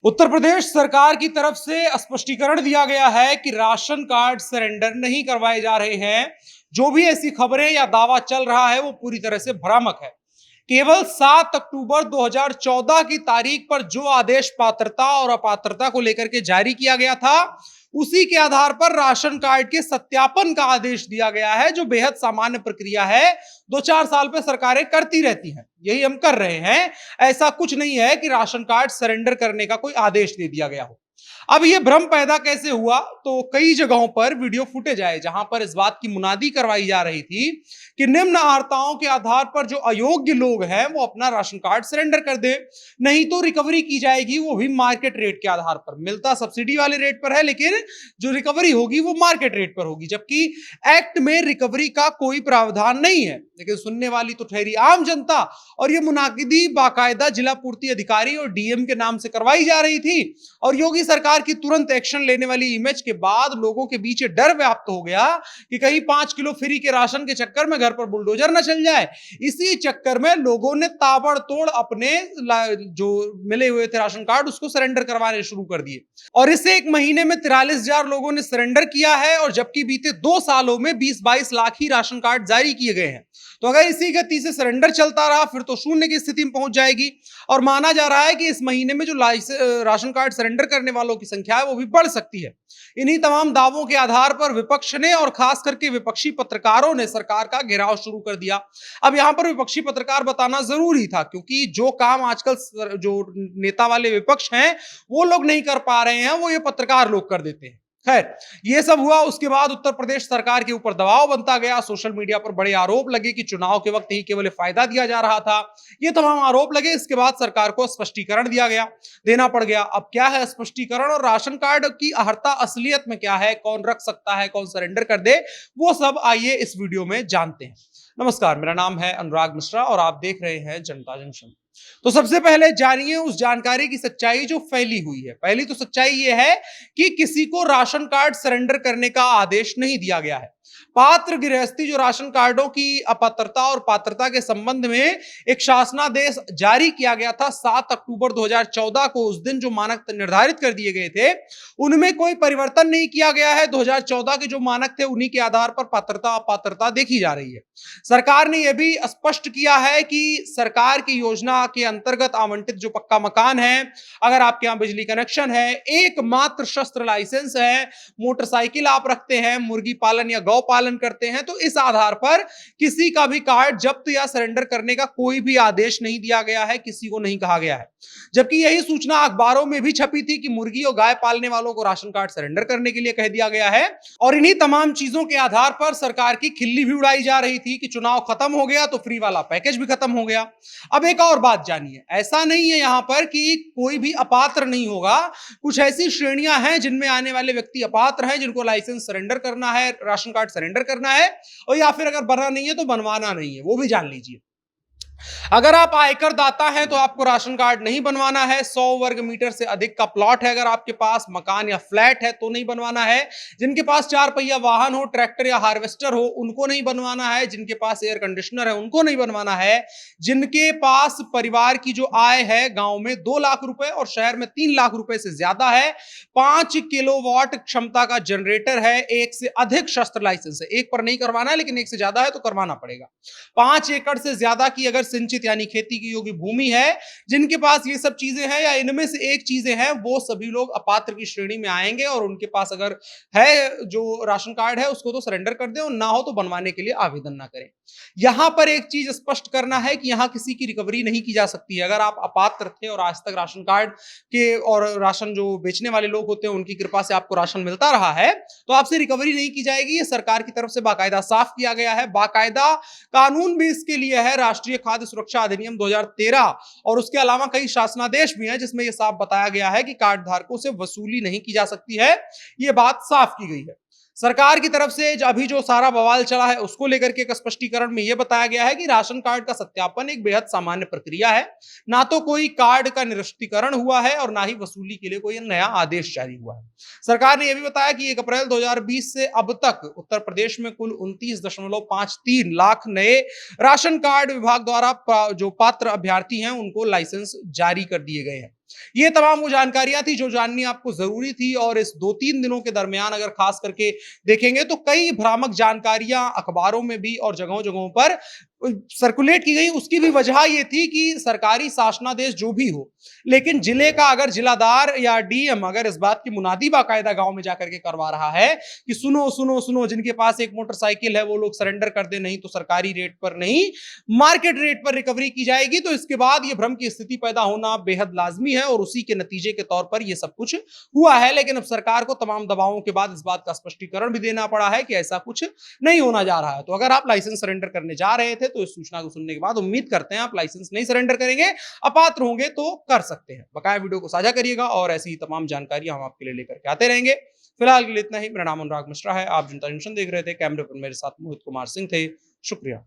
उत्तर प्रदेश सरकार की तरफ से स्पष्टीकरण दिया गया है कि राशन कार्ड सरेंडर नहीं करवाए जा रहे हैं। जो भी ऐसी खबरें या दावा चल रहा है वो पूरी तरह से भ्रामक है। केवल 7 अक्टूबर 2014 की तारीख पर जो आदेश पात्रता और अपात्रता को लेकर के जारी किया गया था, उसी के आधार पर राशन कार्ड के सत्यापन का आदेश दिया गया है, जो बेहद सामान्य प्रक्रिया है। 2-4 साल पे सरकारें करती रहती हैं, यही हम कर रहे हैं। ऐसा कुछ नहीं है कि राशन कार्ड सरेंडर करने का कोई आदेश दे दिया गया हो। अब यह भ्रम पैदा कैसे हुआ? तो कई जगहों पर वीडियो फुटेज आए जहां पर इस बात की मुनादी करवाई जा रही थी कि निम्न आर्ताओं के आधार पर जो अयोग्य लोग हैं वो अपना राशन कार्ड सरेंडर कर दे, नहीं तो रिकवरी की जाएगी, वो भी मार्केट रेट के आधार पर। मिलता सब्सिडी वाले रेट पर है, लेकिन जो रिकवरी होगी वो मार्केट रेट पर होगी, जबकि एक्ट में रिकवरी का कोई प्रावधान नहीं है। लेकिन सुनने वाली तो ठहरी आम जनता, और ये मुनाकिदी बाकायदा जिला पूर्ति अधिकारी और डीएम के नाम से करवाई जा रही थी। और योगी सरकार की तुरंत एक्शन लेने वाली इमेज के बाद लोगों के बीच डर व्याप्त हो गया कि कहीं 5 किलो फ्री के राशन के चक्कर में घर पर बुलडोजर न चल जाए। इसी चक्कर में लोगों ने ताबड़तोड़ अपने जो मिले हुए थे राशन कार्ड उसको सरेंडर करवाने शुरू कर दिए, और इसे 1 महीने में 43,000 लोगों ने सरेंडर किया है। और जबकि बीते 2 सालों में 20-22 लाख ही राशन कार्ड जारी किए गए हैं। तो अगर इसी गति से सरेंडर चलता रहा फिर तो शून्य की स्थिति में पहुंच जाएगी। और माना जा रहा है कि इस महीने में जो राशन कार्ड सरेंडर करने वालों की संख्या है वो भी बढ़ सकती है। इन्हीं तमाम दावों के आधार पर विपक्ष ने और खास करके विपक्षी पत्रकारों ने सरकार का घेराव शुरू कर दिया। अब यहां पर विपक्षी पत्रकार बताना जरूरी था, क्योंकि जो काम आजकल जो नेता वाले विपक्ष हैं वो लोग नहीं कर पा रहे हैं, वो ये पत्रकार लोग कर देते हैं। खैर, ये सब हुआ। उसके बाद उत्तर प्रदेश सरकार के ऊपर दबाव बनता गया। सोशल मीडिया पर बड़े आरोप लगे कि चुनाव के वक्त ही केवल फायदा दिया जा रहा था। ये तमाम आरोप लगे। इसके बाद सरकार को स्पष्टीकरण देना पड़ गया। अब क्या है स्पष्टीकरण, और राशन कार्ड की अहर्ता असलियत में क्या है, कौन रख सकता है, कौन सरेंडर कर दे, वो सब आइए इस वीडियो में जानते हैं। नमस्कार, मेरा नाम है अनुराग मिश्रा और आप देख रहे हैं जनता जंक्शन। तो सबसे पहले जानिए उस जानकारी की सच्चाई जो फैली हुई है। पहली तो सच्चाई यह है कि किसी को राशन कार्ड सरेंडर करने का आदेश नहीं दिया गया है। पात्र गृहस्थी जो राशन कार्डों की अपात्रता और पात्रता के संबंध में एक शासनादेश जारी किया गया था 7 अक्टूबर 2014 को, उस दिन जो मानक निर्धारित कर दिए गए थे उनमें कोई परिवर्तन नहीं किया गया है। 2014 के जो मानक थे उन्हीं के आधार पर पात्रता अपात्रता देखी जा रही है। सरकार ने यह भी स्पष्ट किया है कि सरकार की योजना के अंतर्गत आवंटित जो पक्का मकान है, अगर आपके यहां बिजली कनेक्शन है, एकमात्र शस्त्र लाइसेंस है, मोटरसाइकिल आप रखते हैं, मुर्गी पालन या गौ पालन करते हैं, तो इस आधार पर किसी का भी कार्ड जब्त या सरेंडर करने का कोई भी आदेश नहीं दिया गया है, किसी को नहीं कहा गया है। जबकि यही सूचना अखबारों में भी छपी थी कि मुर्गी और गाय पालने वालों को राशन कार्ड सरेंडर करने के लिए कह दिया गया है। और इन्हीं तमाम चीजों के आधार पर सरकार की खिल्ली भी उड़ाई जा रही थी कि चुनाव खत्म हो गया तो फ्री वाला पैकेज भी खत्म हो गया। अब एक और बात जानिए, ऐसा नहीं है यहां पर कि कोई भी अपात्र नहीं होगा। कुछ ऐसी श्रेणियां हैं जिनमें आने वाले व्यक्ति अपात्र हैं, जिनको लाइसेंस सरेंडर करना है, राशन कार्ड सरेंडर करना है, और या फिर अगर बना नहीं है तो बनवाना नहीं है, वो भी जान लीजिए। अगर आप आयकर दाता हैं तो आपको राशन कार्ड नहीं बनवाना है। 100 वर्ग मीटर से अधिक का प्लॉट है अगर आपके पास, मकान या फ्लैट है तो नहीं बनवाना है। जिनके पास 4 पहिया वाहन हो, ट्रैक्टर या हार्वेस्टर हो, उनको नहीं बनवाना है। जिनके पास एयर कंडीशनर है उनको नहीं बनवाना है। जिनके पास परिवार की जो आय है गांव में 2 लाख रुपए और शहर में 3 लाख रुपए से ज्यादा है, 5 किलोवाट क्षमता का जनरेटर है, 1 से अधिक शस्त्र लाइसेंस है। एक पर नहीं करवाना है, लेकिन 1 से ज्यादा है तो करवाना पड़ेगा। 5 एकड़ से ज्यादा की अगर सिंचित यानी खेती की योग्य भूमि है, जिनके पास ये सब चीजें हैं या इनमें से एक चीजें हैं, वो सभी लोग अपात्र की श्रेणी में आएंगे। और उनके पास अगर है जो राशन कार्ड है उसको तो सरेंडर कर दे, और ना हो तो बनवाने के लिए आवेदन ना करें। यहां पर एक चीज स्पष्ट करना है कि यहां किसी की रिकवरी नहीं की जा सकती है। अगर आप अपात्र थे और आज तक राशन कार्ड के और राशन जो बेचने वाले लोग होते हैं उनकी कृपा से आपको राशन मिलता रहा है, तो आपसे रिकवरी नहीं की जाएगी। ये सरकार की तरफ से बाकायदा साफ किया गया है। बाकायदा कानून भी इसके लिए है, राष्ट्रीय खाद्य सुरक्षा अधिनियम 2013, और उसके अलावा कई शासनादेश भी हैं जिसमें यह साफ बताया गया है कि कार्ड धारकों से वसूली नहीं की जा सकती है। यह बात साफ की गई है सरकार की तरफ से। अभी जो सारा बवाल चला है उसको लेकर के एक स्पष्टीकरण में यह बताया गया है कि राशन कार्ड का सत्यापन एक बेहद सामान्य प्रक्रिया है। ना तो कोई कार्ड का निरस्तीकरण हुआ है और ना ही वसूली के लिए कोई नया आदेश जारी हुआ है। सरकार ने यह भी बताया कि 1 अप्रैल 2020 से अब तक उत्तर प्रदेश में कुल 29.53 लाख नए राशन कार्ड विभाग द्वारा जो पात्र अभ्यर्थी हैं उनको लाइसेंस जारी कर दिए गए हैं। ये तमाम वो जानकारियां थी जो जाननी आपको जरूरी थी। और इस 2-3 दिनों के दरमियान अगर खास करके देखेंगे तो कई भ्रामक जानकारियां अखबारों में भी और जगहों जगहों पर सर्कुलेट की गई। उसकी भी वजह यह थी कि सरकारी शासनादेश जो भी हो, लेकिन जिले का अगर जिलादार या डीएम अगर इस बात की मुनादी बाकायदा गांव में जाकर के करवा रहा है कि सुनो सुनो सुनो, जिनके पास एक मोटरसाइकिल है वो लोग सरेंडर कर दे, नहीं तो सरकारी रेट पर नहीं मार्केट रेट पर रिकवरी की जाएगी, तो इसके बाद यह भ्रम की स्थिति पैदा होना बेहद लाजमी है और उसी के नतीजे के तौर पर यह सब कुछ हुआ है। लेकिन अब सरकार को तमाम दबावों के बाद इस बात का स्पष्टीकरण भी देना पड़ा है कि ऐसा कुछ नहीं होना जा रहा है। तो अगर आप लाइसेंस सरेंडर करने जा रहे थे तो इस सूचना को सुनने के बाद उम्मीद करते हैं आप लाइसेंस नहीं सरेंडर करेंगे, अपात्र होंगे तो कर सकते हैं। बकाया वीडियो को साझा करिएगा और ऐसी ही तमाम जानकारियां हम आपके लिए लेकर के आते रहेंगे। फिलहाल के लिए इतना ही। मेरा नाम अनुराग मिश्रा है, आप जनता जंक्शन देख रहे थे। कैमरे पर मेरे साथ मोहित कुमार सिंह थे। शुक्रिया।